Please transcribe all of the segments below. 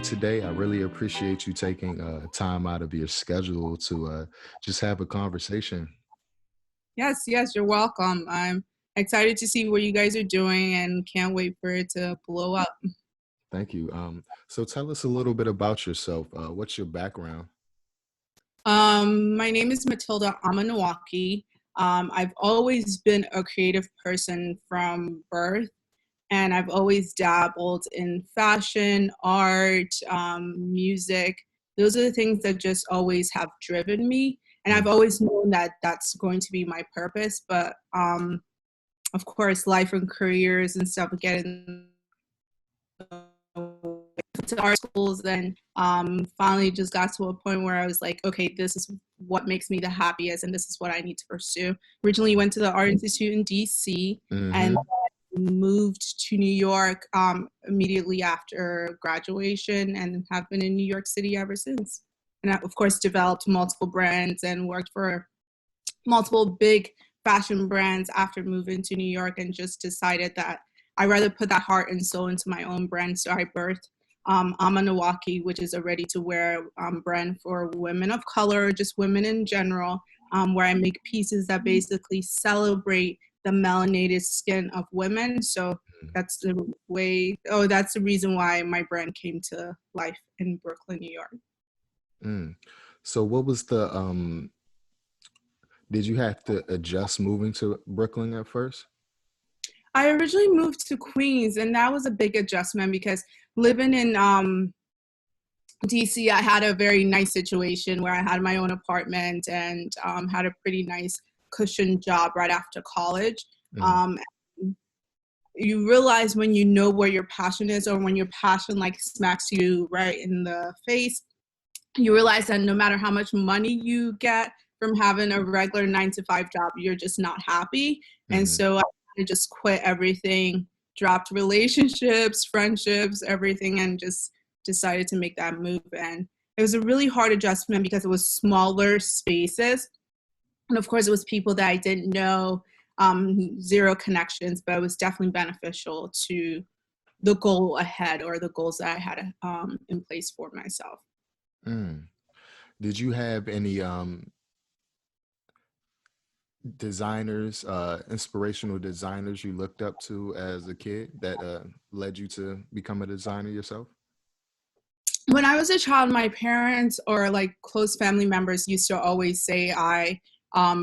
today. I really appreciate you taking time out of your schedule to just have a conversation. Yes, yes, you're welcome. I'm excited to see what you guys are doing and can't wait for it to blow up. Thank you. So tell us a little bit about yourself. What's your background? My name is Matilda Nwoke. I've always been a creative person from birth, and I've always dabbled in fashion, art, music. Those are the things that just always have driven me. And I've Mm, always known that that's going to be my purpose. But of course, life and careers and stuff get in to art schools and finally just got to a point where I was like, okay, this is what makes me the happiest and this is what I need to pursue. Originally went to the Art Institute in DC and mm-hmm. moved to New York immediately after graduation and have been in New York City ever since. And I, of course, developed multiple brands and worked for multiple big fashion brands after moving to New York and just decided that I'd rather put that heart and soul into my own brand. So I birthed AMA NWOKE, which is a ready-to-wear brand for women of color, just women in general, where I make pieces that basically celebrate the melanated skin of women. So that's the that's the reason why my brand came to life in Brooklyn, New York. Mm. So what was the did you have to adjust moving to Brooklyn at first? I originally moved to Queens, and that was a big adjustment because living in DC, I had a very nice situation where I had my own apartment and had a pretty nice cushion job right after college. Mm, Um, you realize when you know where your passion is, or when your passion like smacks you right in the face, you realize that no matter how much money you get from having a regular 9 to 5 job, you're just not happy. And mm, so I just quit everything, dropped relationships, friendships, everything, and just decided to make that move. And it was a really hard adjustment because it was smaller spaces. And of course, it was people that I didn't know, zero connections, but it was definitely beneficial to the goal ahead or the goals that I had in place for myself. mm. Did you have any designers, inspirational designers you looked up to as a kid that led you to become a designer yourself? When I was a child, my parents or like close family members used to always say I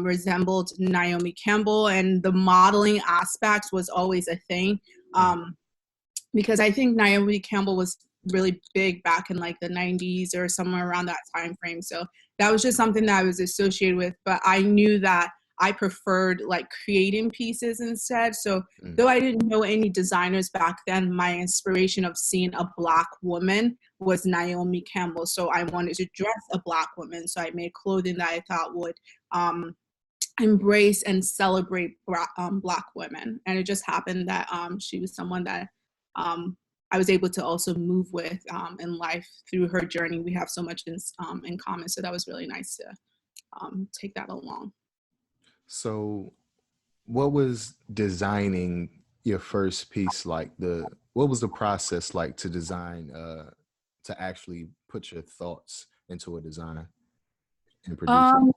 resembled Naomi Campbell, and the modeling aspect was always a thing. Mm, Um, because I think Naomi Campbell was really big back in like the 90s or somewhere around that time frame. So that was just something that I was associated with. But I knew that I preferred like creating pieces instead. So mm, though I didn't know any designers back then, my inspiration of seeing a Black woman was Naomi Campbell. So I wanted to dress a Black woman. So I made clothing that I thought would um, embrace and celebrate Black women. And it just happened that she was someone that um, I was able to also move with in life through her journey. We have so much in common. So that was really nice to take that along. So, what was designing your first piece like? What was the process like to design, to actually put your thoughts into a design and produce it? Um,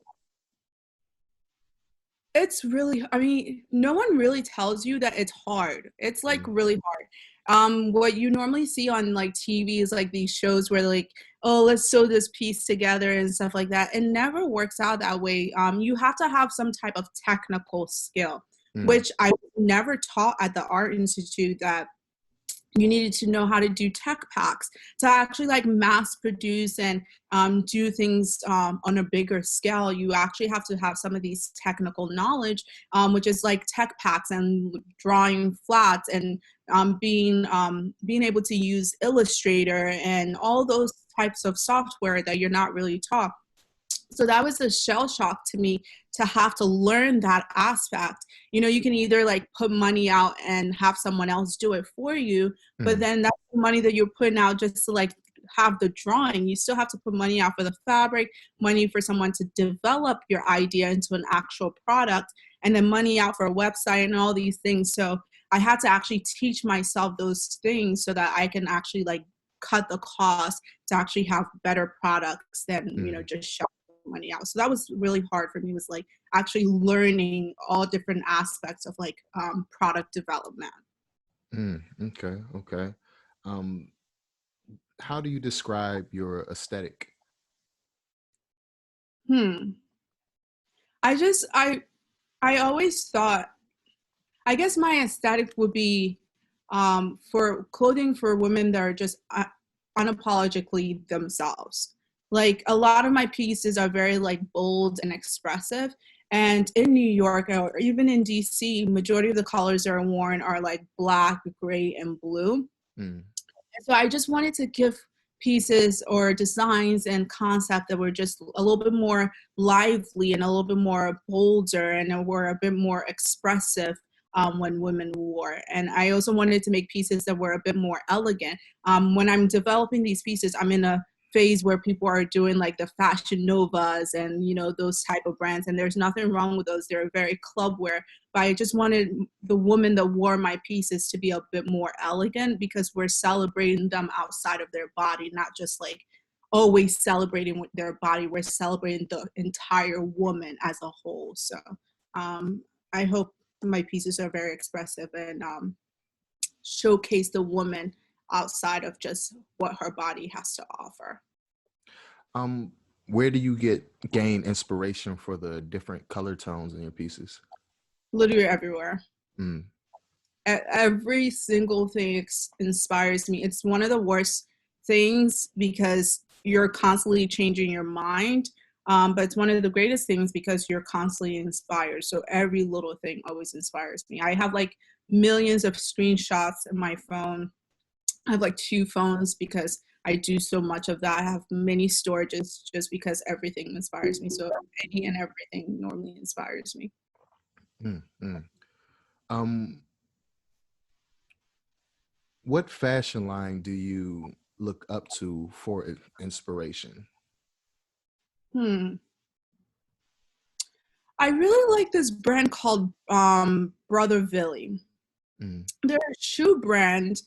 It's really, I mean, no one really tells you that it's hard. It's like Mm, really hard. What you normally see on like TV is like these shows where like, oh, let's sew this piece together and stuff like that. It never works out that way. You have to have some type of technical skill, mm, which I was never taught at the Art Institute, that you needed to know how to do tech packs to actually like mass produce and do things on a bigger scale. You actually have to have some of these technical knowledge, which is like tech packs and drawing flats and being able to use Illustrator and all those types of software that you're not really taught. So that was a shell shock to me to have to learn that aspect. You know, you can either like put money out and have someone else do it for you, but mm, then that's the money that you're putting out just to like have the drawing. You still have to put money out for the fabric, money for someone to develop your idea into an actual product, and then money out for a website and all these things. So I had to actually teach myself those things so that I can actually like cut the cost to actually have better products than, Mm, just shell money out. So that was really hard for me, was like actually learning all different aspects of like product development. okay, okay. Um, how do you describe your aesthetic? Hmm. I just I always thought, I guess my aesthetic would be for clothing for women that are just unapologetically themselves. Like a lot of my pieces are very like bold and expressive. And in New York or even in DC, majority of the colors that are worn are like black, gray, and blue. Mm, So I just wanted to give pieces or designs and concept that were just a little bit more lively and a little bit more bolder and were a bit more expressive when women wore. And I also wanted to make pieces that were a bit more elegant. When I'm developing these pieces, I'm in a phase where people are doing like the fashion novas and those type of brands, and there's nothing wrong with those. They're very club wear, but I just wanted the woman that wore my pieces to be a bit more elegant, because we're celebrating them outside of their body, not just like always celebrating with their body. We're celebrating the entire woman as a whole. So um, I hope my pieces are very expressive and showcase the woman outside of just what her body has to offer. um, where do you gain inspiration for the different color tones in your pieces? Literally everywhere. Mm, Every single thing inspires me. It's one of the worst things because you're constantly changing your mind. But it's one of the greatest things because you're constantly inspired. So every little thing always inspires me. I have like millions of screenshots in my phone. I have like two phones because I do so much of that. I have many storages just because everything inspires me. So any and everything normally inspires me. mm, mm. Um, what fashion line do you look up to for inspiration? Hmm. I really like this brand called Brother Villy. Mm, They're a shoe brand,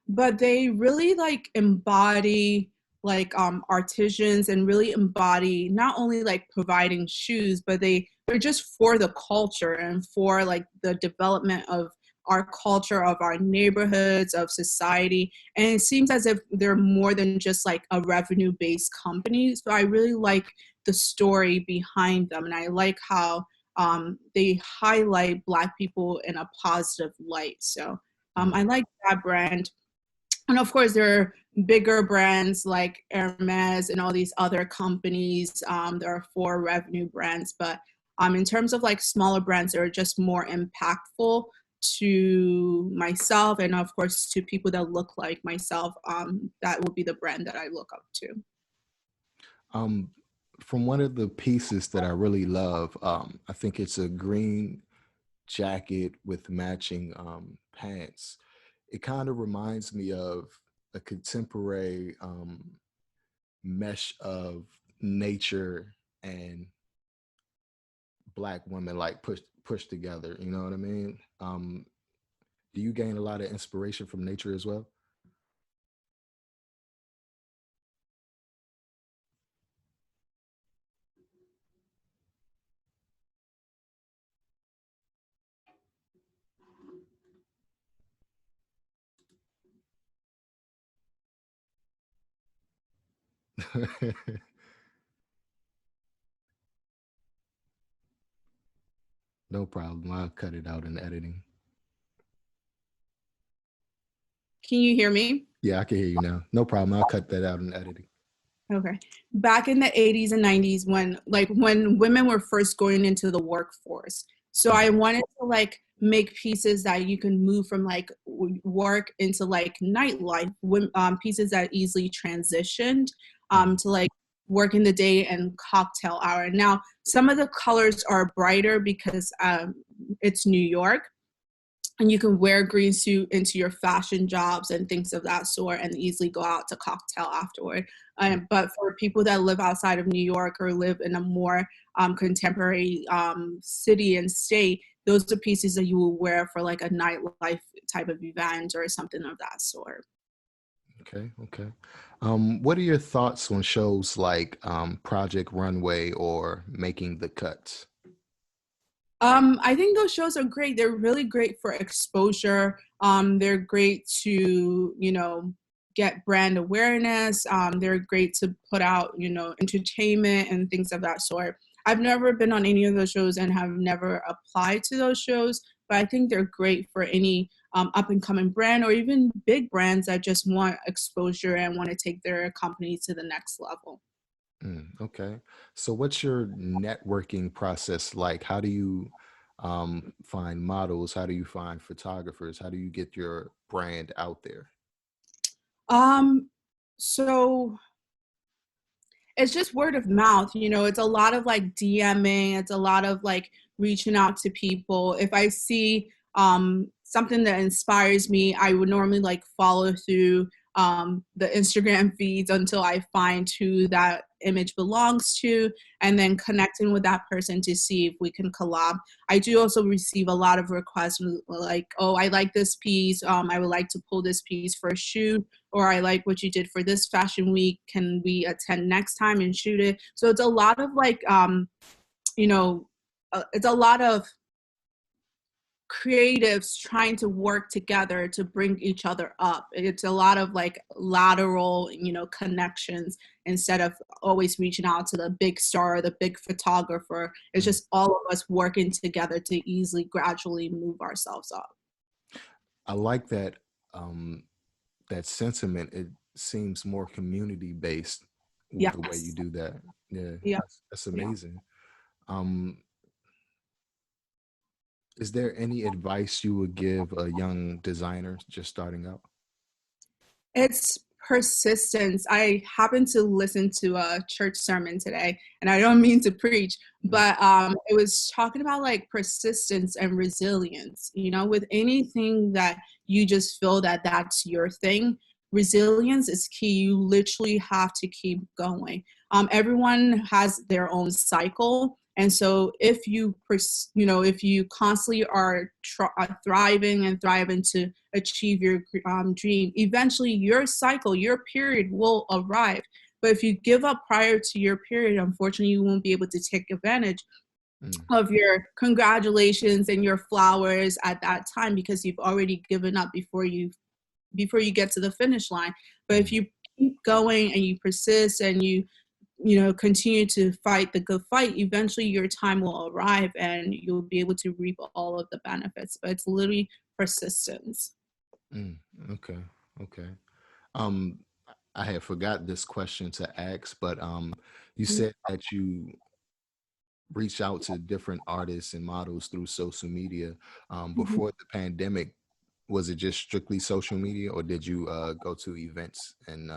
but they really like embody like artisans and really embody not only like providing shoes, but they're just for the culture and for like the development of our culture, of our neighborhoods, of society. And it seems as if they're more than just like a revenue based company. So I really like the story behind them, and I like how they highlight Black people in a positive light. So mm. I like that brand. And of course, there are bigger brands like Hermes and all these other companies. There are four revenue brands, but in terms of like smaller brands that are just more impactful to myself and of course to people that look like myself, that will be the brand that I look up to. Um, from one of the pieces that I really love, I think it's a green jacket with matching pants. It kind of reminds me of a contemporary mesh of nature and black women like pushed together. You know what I mean? Do you gain a lot of inspiration from nature as well? No problem. I'll cut it out in editing. Can you hear me? Yeah, I can hear you now. No problem. I'll cut that out in editing. Okay. Back in the 80s and 90s, when women were first going into the workforce. So I Mm, wanted to like make pieces that you can move from like work into like nightlife, pieces that easily transitioned mm, to like work in the day and cocktail hour. Now, some of the colors are brighter because it's New York, and you can wear a green suit into your fashion jobs and things of that sort and easily go out to cocktail afterward. mm. But for people that live outside of New York or live in a more contemporary city and state, those are pieces that you will wear for like a nightlife type of event or something of that sort. Okay, okay. What are your thoughts on shows like Project Runway or Making the Cuts? I think those shows are great. They're really great for exposure. They're great to, get brand awareness. They're great to put out, entertainment and things of that sort. I've never been on any of those shows and have never applied to those shows, but I think they're great for any up and coming brand or even big brands that just want exposure and want to take their company to the next level. Okay. So what's your networking process like? How do you find models? How do you find photographers? How do you get your brand out there? Um, so it's just word of mouth, it's a lot of like DMing, it's a lot of like reaching out to people. If I see something that inspires me, I would normally like follow through the Instagram feeds until I find who that image belongs to, and then connecting with that person to see if we can collab. I do also receive a lot of requests like, oh, I like this piece, I would like to pull this piece for a shoot, or I like what you did for this fashion week. Can we attend next time and shoot it? So it's a lot of like, you know, it's a lot of creatives trying to work together to bring each other up. It's a lot of like lateral, connections instead of always reaching out to the big star, the big photographer. It's Mm. just all of us working together to easily, gradually move ourselves up. I like um, that sentiment. It seems more community based the way you Yes. do that. Yeah, Yeah. that's Yeah. amazing. Um, is there any advice you would give a young designer just starting out? It's persistence. I happened to listen to a church sermon today, and I don't mean to preach, Mm, but it was talking about like persistence and resilience. With anything that you just feel that that's your thing, resilience is key. You literally have to keep going. Everyone has their own cycle. And so if if you constantly are thriving and thriving to achieve your dream, eventually your cycle, your period will arrive. But if you give up prior to your period, unfortunately, you won't be able to take advantage mm, of your congratulations and your flowers at that time because you've already given up before you get to the finish line. But if mm, you keep going and you persist and you continue to fight the good fight, eventually your time will arrive and you'll be able to reap all of the benefits. But it's literally persistence. mm. Okay, okay. Um, I had forgot this question to ask, but you said that you reach out to different artists and models through social media. Mhm. Before the pandemic, was it just strictly social media, or did you go to events and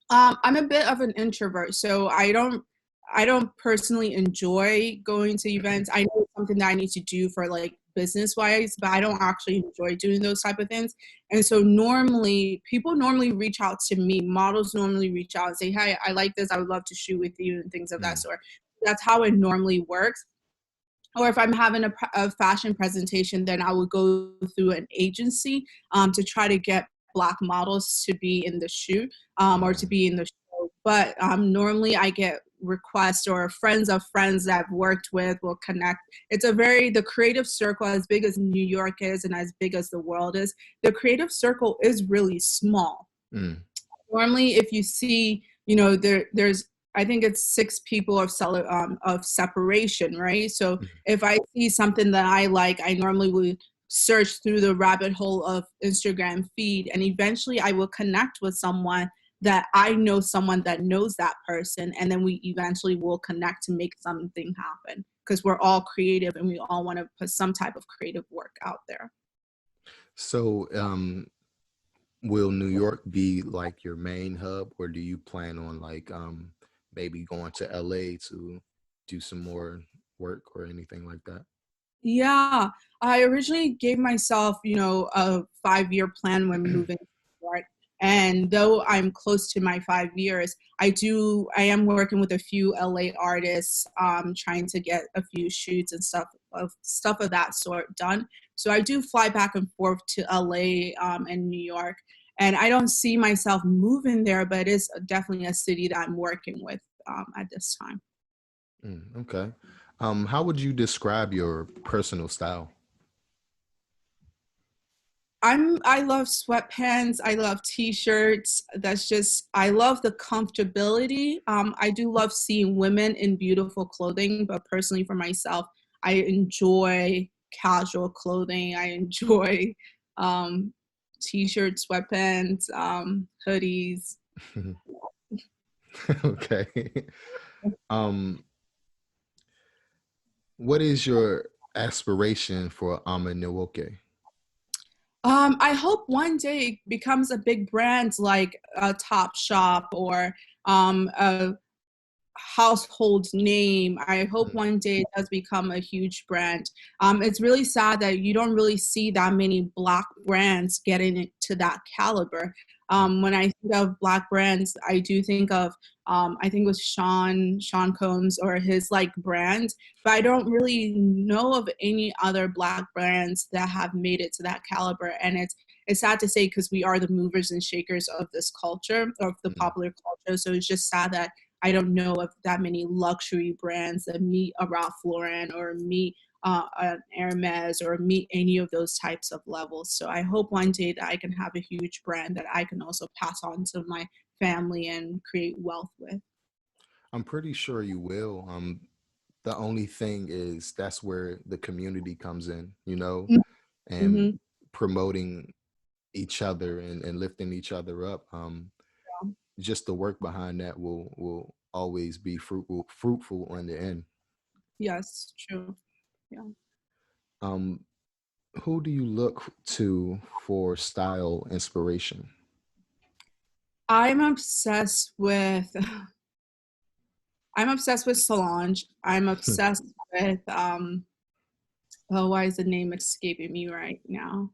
I'm a bit of an introvert, so I don't personally enjoy going to events. I know it's something that I need to do for like business wise, but I don't actually enjoy doing those type of things. And so normally people normally reach out to me, models normally reach out and say, "Hey, I like this. I would love to shoot with you," and things of that Mm, sort. That's how it normally works. Or if I'm having a fashion presentation, then I would go through an agency to try to get Black models to be in the shoot or to mm, be in the show. But normally I get requests or friends of friends that I've worked with will connect. The creative circle, as big as New York is and as big as the world is, the creative circle is really small. mm, Normally if you see, there's I think it's 6 people of separation, right? So mm. if I see something that I like, I normally would search through the rabbit hole of Instagram feed, and eventually I will connect with someone that I know someone that knows that person, and then we eventually will connect to make something happen because we're all creative and we all want to put some type of creative work out there. So, will New York be like your main hub, or do you plan on like maybe going to LA to do some more work or anything like that? Yeah, I originally gave myself, a 5-year plan when moving to New York. And though I'm close to my 5 years, I am working with a few LA artists, trying to get a few shoots and stuff of that sort done. So I do fly back and forth to LA and New York. And I don't see myself moving there, but it's definitely a city that I'm working with at this time. Okay. How would you describe your personal style? I love sweatpants. I love t-shirts. That's just I love the comfortability. I do love seeing women in beautiful clothing, but personally for myself, I enjoy casual clothing. I enjoy um, t-shirts, sweatpants, hoodies. Okay. Um, what is your aspiration for AMA NWOKE? I hope one day it becomes a big brand like a Top Shop or a household name. I hope Mm, one day it does become a huge brand. It's really sad that you don't really see that many Black brands getting it to that caliber. mm, When I think of Black brands, I do think of I think it was Sean Combs or his like brand, but I don't really know of any other Black brands that have made it to that caliber. And it's sad to say because we are the movers and shakers of this culture, of the mm. popular culture. So it's just sad that I don't know of that many luxury brands that meet a Ralph Lauren or meet an Hermes or meet any of those types of levels. So I hope one day that I can have a huge brand that I can also pass on to my family and create wealth with. I'm pretty sure you will. The only thing is that's where the community comes in, and Mm-hmm. promoting each other and lifting each other up. Just the work behind that will always be fruitful in the end. Yes, true. Yeah. Um, who do you look to for style inspiration? I'm obsessed with I'm obsessed with Solange. I'm obsessed with oh, why is the name escaping me right now?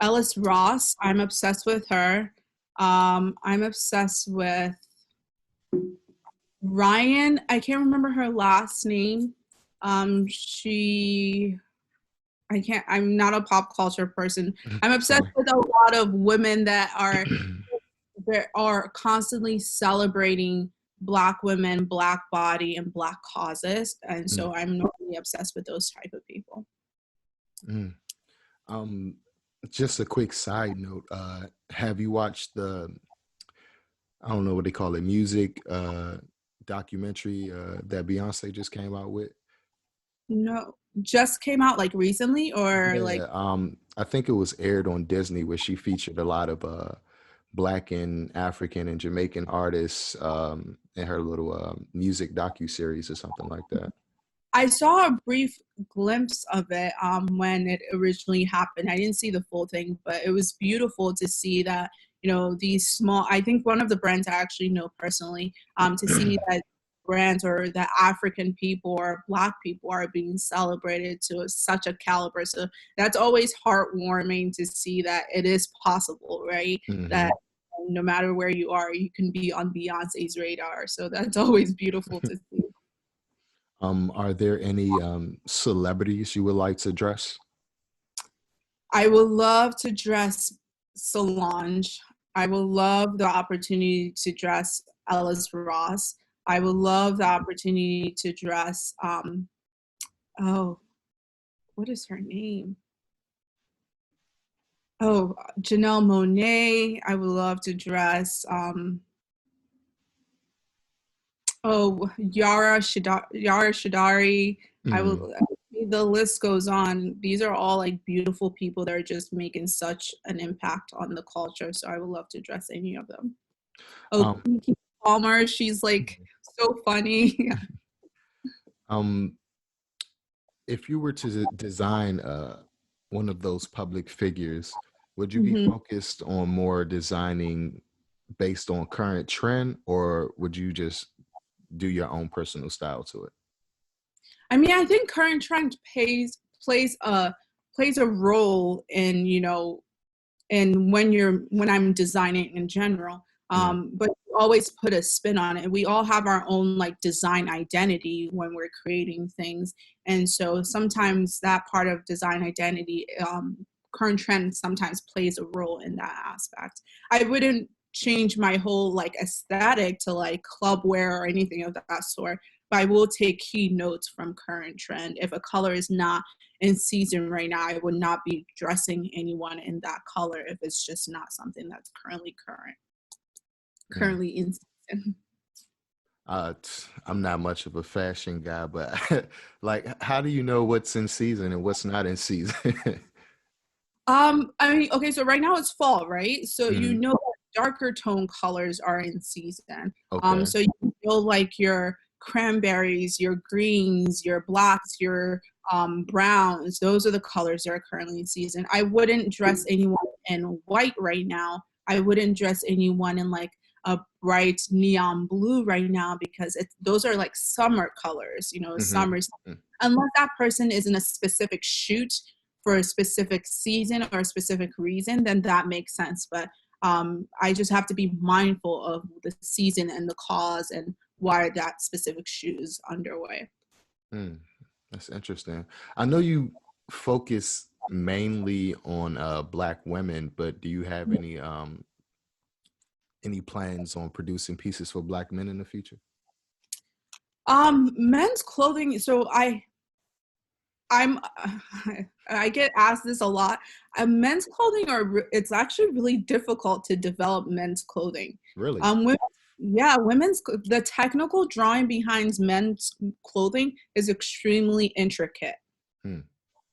Ellis Ross. I'm obsessed with her. I'm obsessed with Ryan. I can't remember her last name. She. I can't. I'm not a pop culture person. I'm obsessed Fine. with a lot of women that are constantly celebrating Black women, Black body, and Black causes, and Mm, so I'm normally obsessed with those type of people. mm. Um, just a quick side note. Have you watched I don't know what they call it, music documentary that Beyonce just came out with? No, just came out like recently, or like Yeah, I think it was aired on Disney where she featured a lot of Black and African and Jamaican artists in her little music docu-series or something like that. I saw a brief glimpse of it when it originally happened. I didn't see the full thing, but it was beautiful to see that, these small, I think one of the brands I actually know personally, to see that brands or that African people or Black people are being celebrated to such a caliber. So that's always heartwarming to see that it is possible, right? Hmm. That no matter where you are, you can be on Beyonce's radar. So that's always beautiful to see. Are there any celebrities you would like to dress? I would love to dress Solange. I would love the opportunity to dress Ellis Ross. I would love the opportunity to dress oh, what is her name? Oh, Janelle Monáe. I would love to dress Yara Shadari. I Mm, will. The list goes on. These are all like beautiful people that are just making such an impact on the culture. So I would love to dress any of them. Oh, um, Kiki Palmer. She's like so funny. um, if you were to design one of those public figures, would you be Mhm. focused on more designing based on current trend, or would you just do your own personal style to it? I mean, I think current trend plays a role in and when I'm designing in general. Mm, But always put a spin on it. We all have our own like design identity when we're creating things. And so sometimes that part of design identity, current trend sometimes plays a role in that aspect. I wouldn't change my whole like aesthetic to like club wear or anything of that sort, but I will take key notes from current trend. If a color is not in season right now, I would not be dressing anyone in that color if it's just not something that's currently in season. I'm not much of a fashion guy, but like, how do you know what's in season and what's not in season? I mean, okay, so right now it's fall, right? So you Mhm. know that darker tone colors are in season. Okay. So you know like your cranberries, your greens, your blacks, your browns, those are the colors that are currently in season. I wouldn't dress anyone in white right now. I wouldn't dress anyone in like a bright neon blue right now because those are like summer colors, you know, Hmm. summer. Unless that person is in a specific shoot for a specific season or a specific reason, then that makes sense. But I just have to be mindful of the season and the cause and why that specific shoot is underway. Mm, that's interesting. I know you focus mainly on Black women, but do you have any plans on producing pieces for Black men in the future? Men's clothing. So I'm I get asked this a lot. Men's clothing it's actually really difficult to develop men's clothing. Really? Women, yeah, the technical drawing behind men's clothing is extremely intricate. Hmm.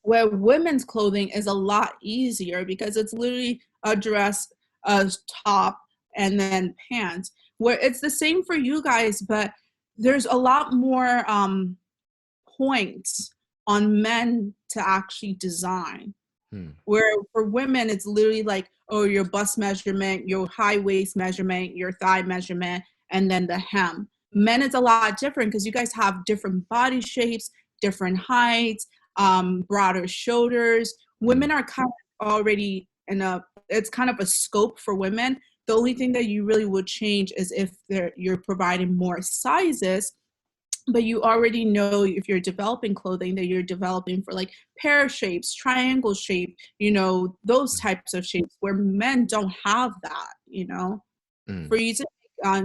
Where women's clothing is a lot easier because it's literally a dress, a top, and then pants. Where it's the same for you guys, but there's a lot more points on men to actually design. Hmm. Where for women, it's literally like, oh, your bust measurement, your high waist measurement, your thigh measurement, and then the hem. Men, it's a lot different because you guys have different body shapes, different heights, broader shoulders. Hmm. Women are kind of already it's kind of a scope for women. The only thing that you really would change is if you're providing more sizes, but you already know if you're developing clothing that you're developing for like pear shapes, triangle shape, you know, those types of shapes where men don't have that, you know. Hmm. For you to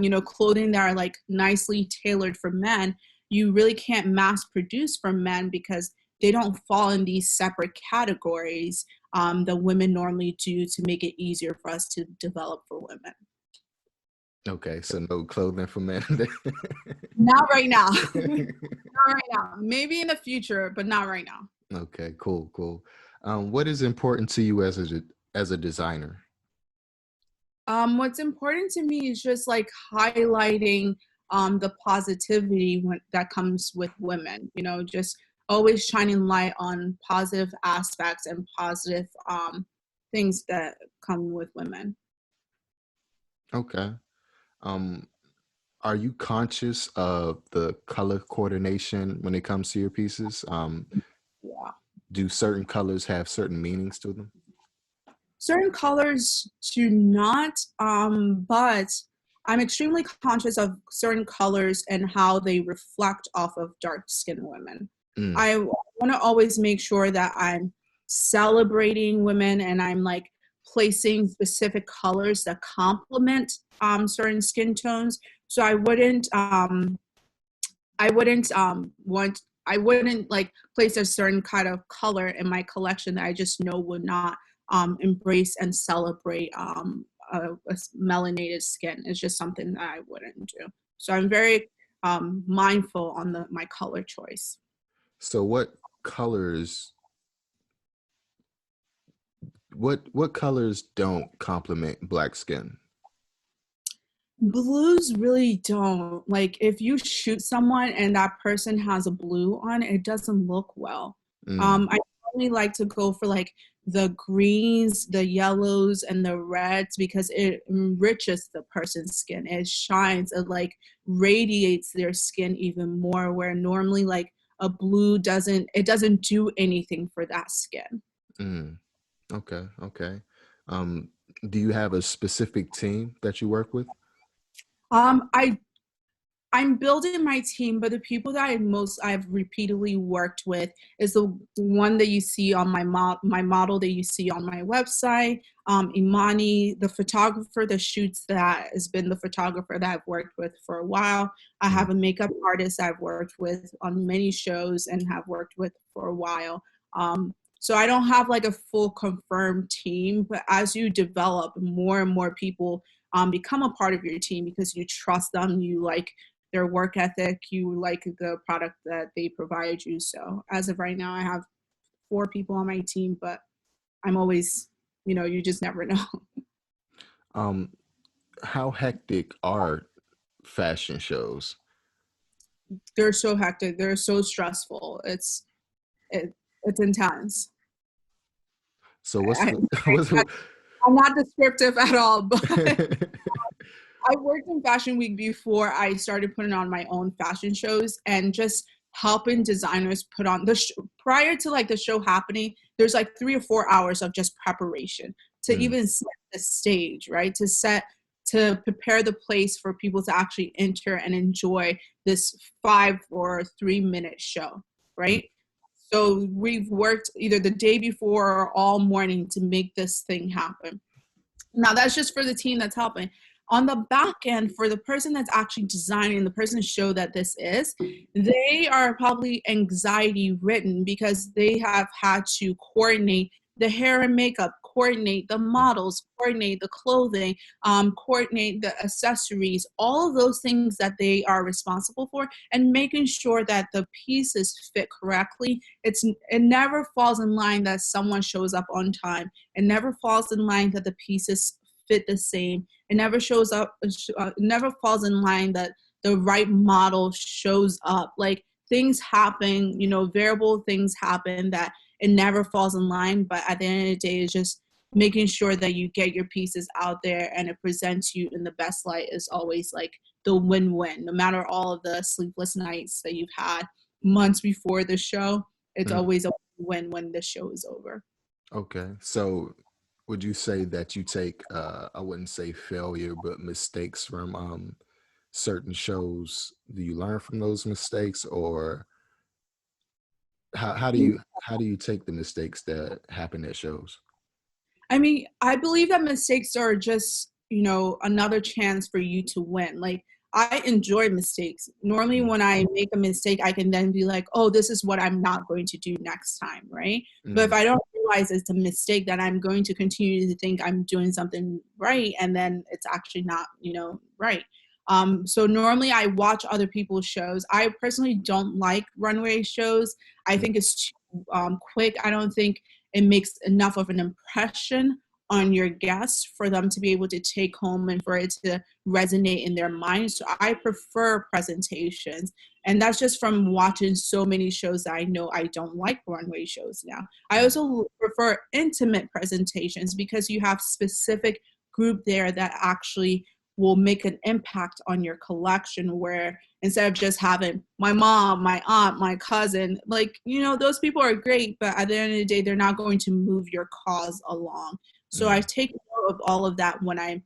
you know, clothing that are like nicely tailored for men, you really can't mass produce for men because they don't fall in these separate categories that women normally do to make it easier for us to develop for women. Okay, so no clothing for men. Not right now. Not right now. Maybe in the future, but not right now. Okay, cool, cool. What is important to you as a designer? What's important to me is just like highlighting the positivity that comes with women, you know, just always shining light on positive aspects and positive things that come with women. Okay. Um, are you conscious of the color coordination when it comes to your pieces? Yeah. Do certain colors have certain meanings to them? Certain colors do not, but I'm extremely conscious of certain colors and how they reflect off of dark skinned women. Mm, I want to always make sure that I'm celebrating women and I'm like placing specific colors that complement certain skin tones. So I wouldn't like place a certain kind of color in my collection that I just know would not embrace and celebrate a melanated skin. It's just something that I wouldn't do. So I'm very mindful on my color choice. so colors what colors don't complement black skin? Blues really don't. Like if you shoot someone and that person has a blue on, it doesn't look well. Mm, I really like to go for like the greens, the yellows, and the reds because it enriches the person's skin. It shines, it like radiates their skin even more. Where normally like a blue doesn't do anything for that skin. mm. Okay, okay. Um, do you have a specific team that you work with? I I'm building my team, but the people that I've repeatedly worked with is the one that you see on my model that you see on my website, Imani, the photographer that shoots that has been the photographer that I've worked with for a while. I have a makeup artist I've worked with on many shows and have worked with for a while. So I don't have like a full confirmed team, but as you develop, more and more people become a part of your team because you trust them, you like their work ethic, you like the product that they provide you. So as of right now, I have 4 people on my team, but I'm always, you just never know. Um, how hectic are fashion shows? They're so hectic. They're so stressful. It's intense. So what's I, the what's I'm not descriptive at all, but I worked in Fashion Week before I started putting on my own fashion shows and just helping designers put on prior to like the show happening. There's like 3 or 4 hours of just preparation to Mm, even set the stage, right? To prepare the place for people to actually enter and enjoy this 5 or 3 minute show, mm, right? So we've worked either the day before or all morning to make this thing happen. Now that's just for the team that's helping. On the back end, for the person that's actually designing, the person to show that this is, they are probably anxiety ridden because they have had to coordinate the hair and makeup, coordinate the mm, models, coordinate the clothing, coordinate the accessories, all of those things that they are responsible for, and making sure that the pieces fit correctly. It never falls in line that someone shows up on time. It never falls in line that the pieces fit the same. It never never falls in line that the right model shows up. Like things happen, variable things happen that it never falls in line. But at the end of the day, it's just making sure that you get your pieces out there and it presents you in the best light is always like the win-win. No matter all of the sleepless nights that you've had months before the show, it's mm. always a win when the show is over. Okay. So would you say that you take I wouldn't say failure, but mistakes from certain shows? Do you learn from those mistakes, or how do you take the mistakes that happen at shows? I mean, I believe that mistakes are just, another chance for you to win. Like, I enjoy mistakes. Normally, Mm, when I make a mistake, I can then be like, oh, this is what I'm not going to do next time, right? But if mm, I don't realize it's a mistake, then I'm going to continue to think I'm doing something right, and then it's actually not, right. So normally I watch other people's shows. I personally don't like runway shows. I mm, think it's too quick. I don't think it makes enough of an impression on your guests for them to be able to take home and for it to resonate in their mind. So I prefer presentations. And that's just from watching so many shows that I know I don't like runway shows now. I mm, also prefer intimate presentations because you have specific group there that actually will make an impact on your collection, where instead of just having my mom, my aunt, my cousin, like, those people are great, but at the end of the day, they're not going to move your cause along. So I mm, take note of all of that when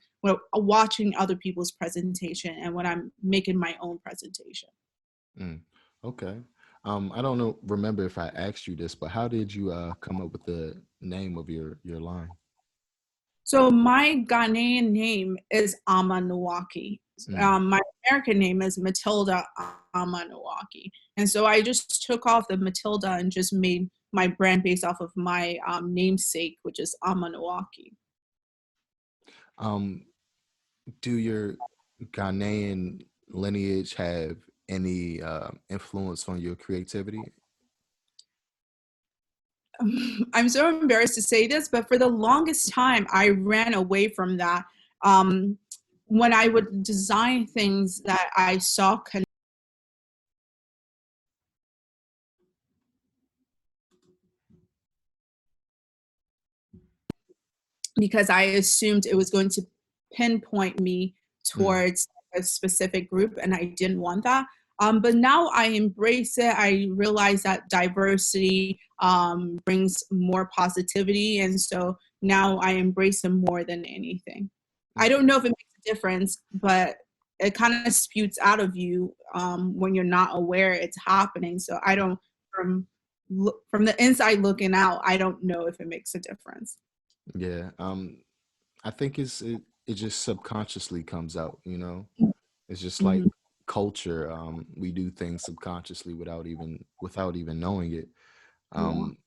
watching other people's presentation and when I'm making my own presentation. mm. Okay. I don't know, remember if I asked you this, but how did you come up with the name of your line? So my Ghanaian name is Amanuke. Mm, My American name is Matilda Amanuke. And so I just took off the Matilda and just made my brand based off of my namesake, which is Amanuke. um, do your Ghanaian lineage have any influence on your creativity? I'm so embarrassed to say this, but for the longest time, I ran away from that. Um, when I would design things that I saw because I assumed it was going to pinpoint me Mm, towards a specific group, and I didn't want that. But now I embrace it. I realize that diversity brings more positivity, and so now I embrace them more than anything. I okay. don't know if it makes a difference, but it kind of spewts out of you when you're not aware it's happening. So I don't, from the inside looking out, I don't know if it makes a difference. Yeah. I think it just subconsciously comes out, you know. It's just like Mhm. culture. We do things subconsciously without even knowing it. Yeah. Um,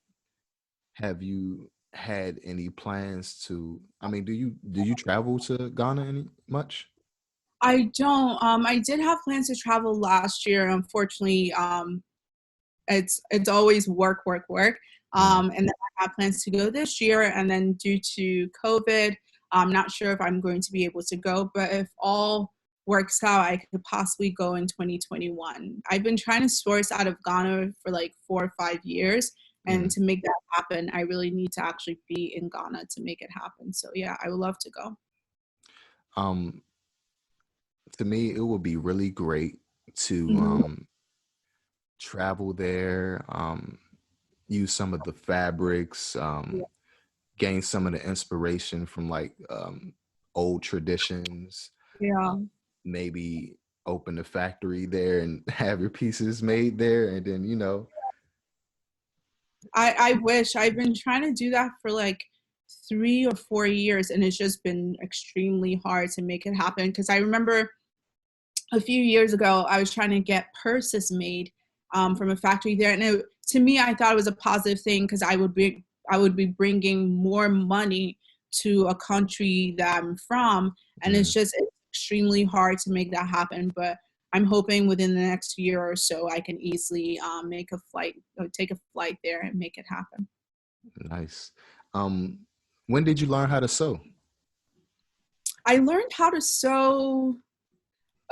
have you had any plans to, I mean, do you travel to Ghana any much? I don't. I did have plans to travel last year. Unfortunately, it's always work, work, work. Mm, And then I have plans to go this year, and then due to COVID, I'm not sure if I'm going to be able to go. But if all works out, I could possibly go in 2021. I've been trying to source out of Ghana for like 4 or 5 years, and mm. to make that happen, I really need to actually be in Ghana to make it happen. So yeah, I would love to go. Um, to me, it would be really great to Mhm. travel there, use some of the fabrics, gain some of the inspiration from like old traditions, Yeah. maybe open a factory there and have your pieces made there, and then I wish. I've been trying to do that for like 3 or 4 years, and it's just been extremely hard to make it happen. Because I remember a few years ago, I was trying to get purses made from a factory there, and to me, I thought it was a positive thing because I would be bringing more money to a country that I'm from, and mm, it's extremely hard to make that happen. But I'm hoping within the next year or so, I can easily make a flight, or take a flight there and make it happen. nice. Um, when did you learn how to sew? I learned how to sew.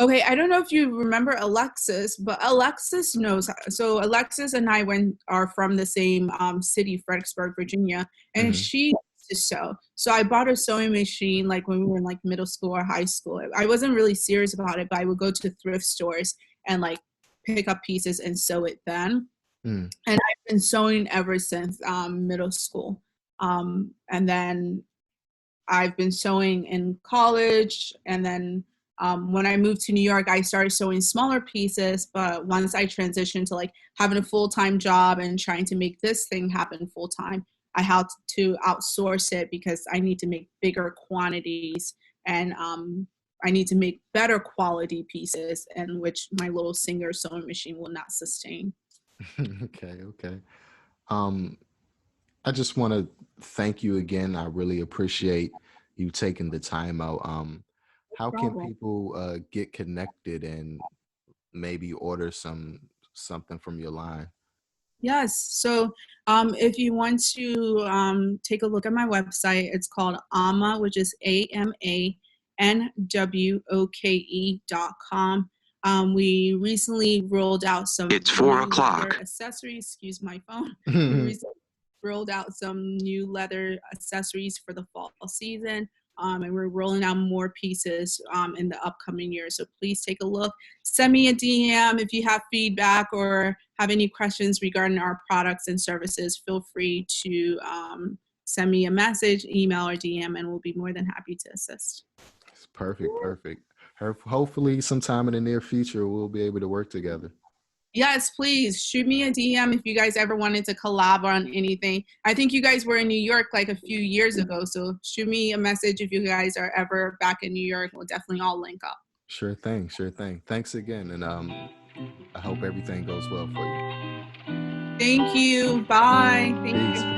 Okay, I don't know if you remember Alexis, but Alexis knows. So Alexis and I are from the same city, Fredericksburg, Virginia, and Hmm. she used to sew. So I bought a sewing machine like when we were in like middle school or high school. I wasn't really serious about it, but I would go to thrift stores and like pick up pieces and sew it then. Mm. And I've been sewing ever since middle school. And then I've been sewing in college, and then when I moved to New York, I started sewing smaller pieces. But once I transitioned to like having a full time job and trying to make this thing happen full time, I had to outsource it because I need to make bigger quantities, and I need to make better quality pieces, and which my little Singer sewing machine will not sustain. Okay, okay. Um, I just want to thank you again. I really appreciate you taking the time out. How can Problem. people get connected and maybe order something from your line? Yes. So if you want to take a look at my website, it's called AMA, which is AMANWOKE.com. We recently rolled out some It's 4 o'clock. leather accessories. Excuse my phone. We recently rolled out some new leather accessories for the fall season. And we're rolling out more pieces in the upcoming year. So please take a look. Send me a DM if you have feedback or have any questions regarding our products and services. Feel free to send me a message, email, or DM, and we'll be more than happy to assist. It's perfect, perfect. Hopefully, sometime in the near future, we'll be able to work together. Yes, please shoot me a DM if you guys ever wanted to collab on anything. I think you guys were in New York like a few years ago, so shoot me a message if you guys are ever back in New York. We'll definitely all link up. Sure thing, sure thing. Thanks again, and I hope everything goes well for you. Thank you. Bye. Thank Peace. you.